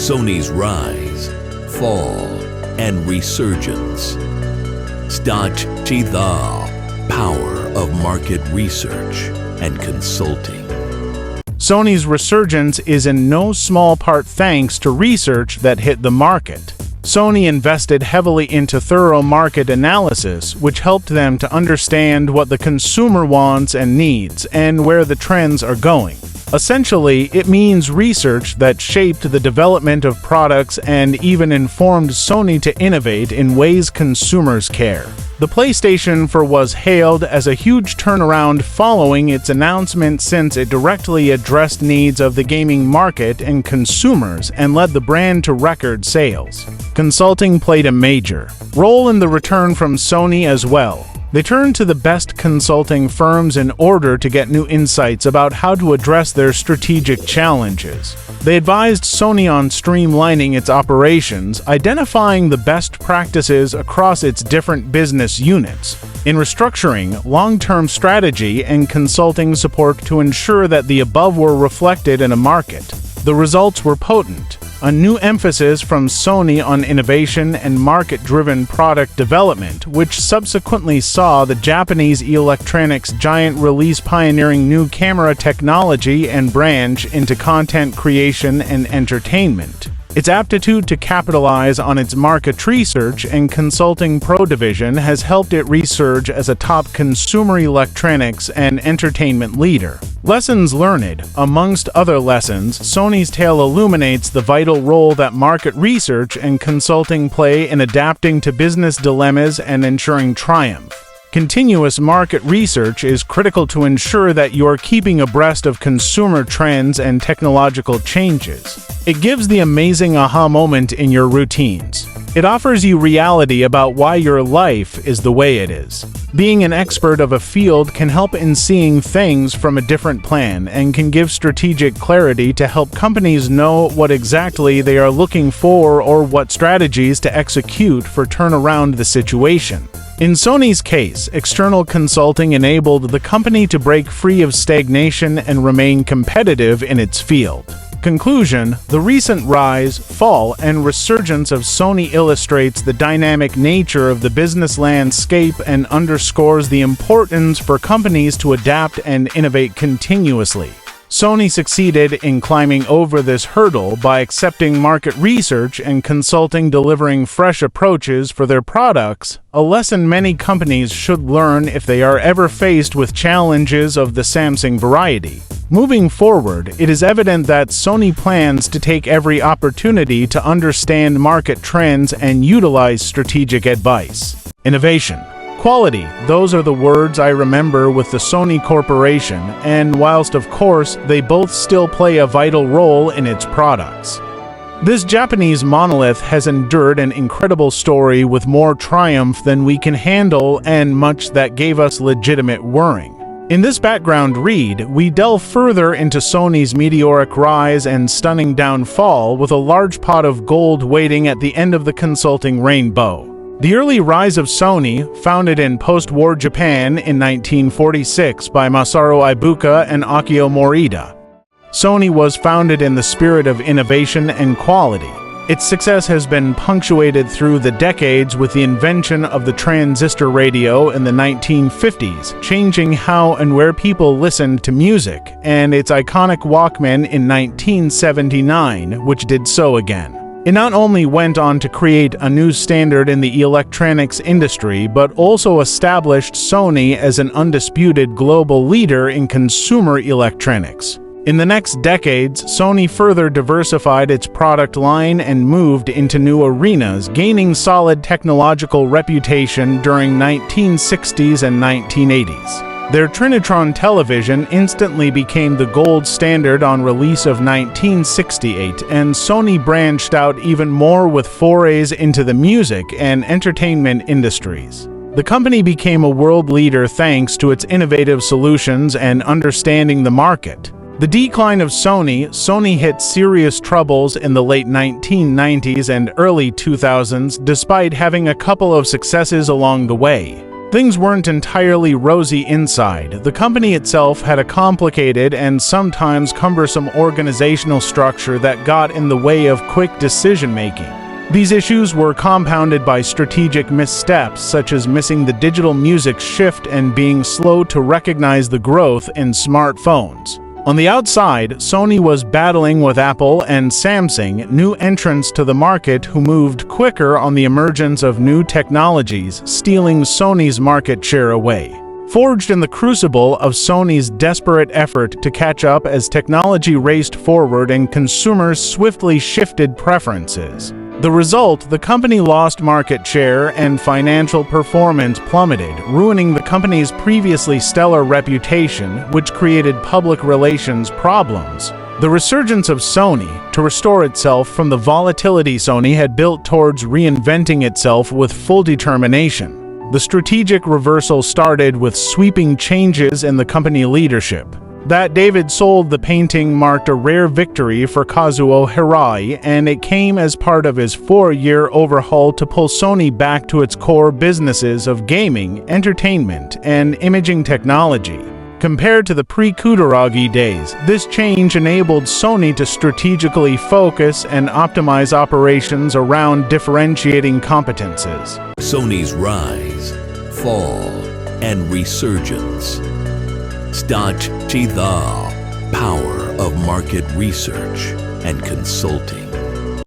Sony's rise, fall, and resurgence. Study the power of market research and consulting. Sony's resurgence is in no small part thanks to research that hit the market. Sony invested heavily into thorough market analysis, which helped them to understand what the consumer wants and needs and where the trends are going. Essentially, it means research that shaped the development of products and even informed Sony to innovate in ways consumers care. The PlayStation 4 was hailed as a huge turnaround following its announcement, since it directly addressed needs of the gaming market and consumers and led the brand to record sales. Consulting played a major role in the return from Sony as well. They turned to the best consulting firms in order to get new insights about how to address their strategic challenges. They advised Sony on streamlining its operations, identifying the best practices across its different business units, in restructuring, long-term strategy, and consulting support to ensure that the above were reflected in a market. The results were potent. A new emphasis from Sony on innovation and market-driven product development, which subsequently saw the Japanese electronics giant release pioneering new camera technology and branch into content creation and entertainment. Its aptitude to capitalize on its market research and consulting pro division has helped it resurge as a top consumer electronics and entertainment leader. Lessons learned. Amongst other lessons, Sony's tale illuminates the vital role that market research and consulting play in adapting to business dilemmas and ensuring triumph. Continuous market research is critical to ensure that you're keeping abreast of consumer trends and technological changes. It gives the amazing aha moment in your routines. It offers you reality about why your life is the way it is. Being an expert of a field can help in seeing things from a different plan and can give strategic clarity to help companies know what exactly they are looking for or what strategies to execute for turn around the situation. In Sony's case, external consulting enabled the company to break free of stagnation and remain competitive in its field. Conclusion: the recent rise, fall, and resurgence of Sony illustrates the dynamic nature of the business landscape and underscores the importance for companies to adapt and innovate continuously. Sony succeeded in climbing over this hurdle by accepting market research and consulting, delivering fresh approaches for their products, a lesson many companies should learn if they are ever faced with challenges of the Samsung variety. Moving forward, it is evident that Sony plans to take every opportunity to understand market trends and utilize strategic advice. Innovation. Quality, those are the words I remember with the Sony Corporation, and whilst of course they both still play a vital role in its products. This Japanese monolith has endured an incredible story with more triumph than we can handle and much that gave us legitimate worrying. In this background read, we delve further into Sony's meteoric rise and stunning downfall, with a large pot of gold waiting at the end of the consulting rainbow. The early rise of Sony, founded in post-war Japan in 1946 by Masaru Ibuka and Akio Morita. Sony was founded in the spirit of innovation and quality. Its success has been punctuated through the decades with the invention of the transistor radio in the 1950s, changing how and where people listened to music, and its iconic Walkman in 1979, which did so again. It not only went on to create a new standard in the electronics industry, but also established Sony as an undisputed global leader in consumer electronics. In the next decades, Sony further diversified its product line and moved into new arenas, gaining solid technological reputation during 1960s and 1980s. Their Trinitron television instantly became the gold standard on release of 1968, and Sony branched out even more with forays into the music and entertainment industries. The company became a world leader thanks to its innovative solutions and understanding the market. The decline of Sony hit serious troubles in the late 1990s and early 2000s, despite having a couple of successes along the way. Things weren't entirely rosy inside. The company itself had a complicated and sometimes cumbersome organizational structure that got in the way of quick decision-making. These issues were compounded by strategic missteps, such as missing the digital music shift and being slow to recognize the growth in smartphones. On the outside, Sony was battling with Apple and Samsung, new entrants to the market who moved quicker on the emergence of new technologies, stealing Sony's market share away. Forged in the crucible of Sony's desperate effort to catch up as technology raced forward and consumers swiftly shifted preferences. The result, the company lost market share and financial performance plummeted, ruining the company's previously stellar reputation, which created public relations problems. The resurgence of Sony, to restore itself from the volatility Sony had built towards reinventing itself with full determination. The strategic reversal started with sweeping changes in the company leadership. That David sold the painting marked a rare victory for Kazuo Hirai, and it came as part of his 4-year overhaul to pull Sony back to its core businesses of gaming, entertainment, and imaging technology. Compared to the pre-Kutaragi days, this change enabled Sony to strategically focus and optimize operations around differentiating competences. Sony's rise, fall, and resurgence. The power of market research and consulting.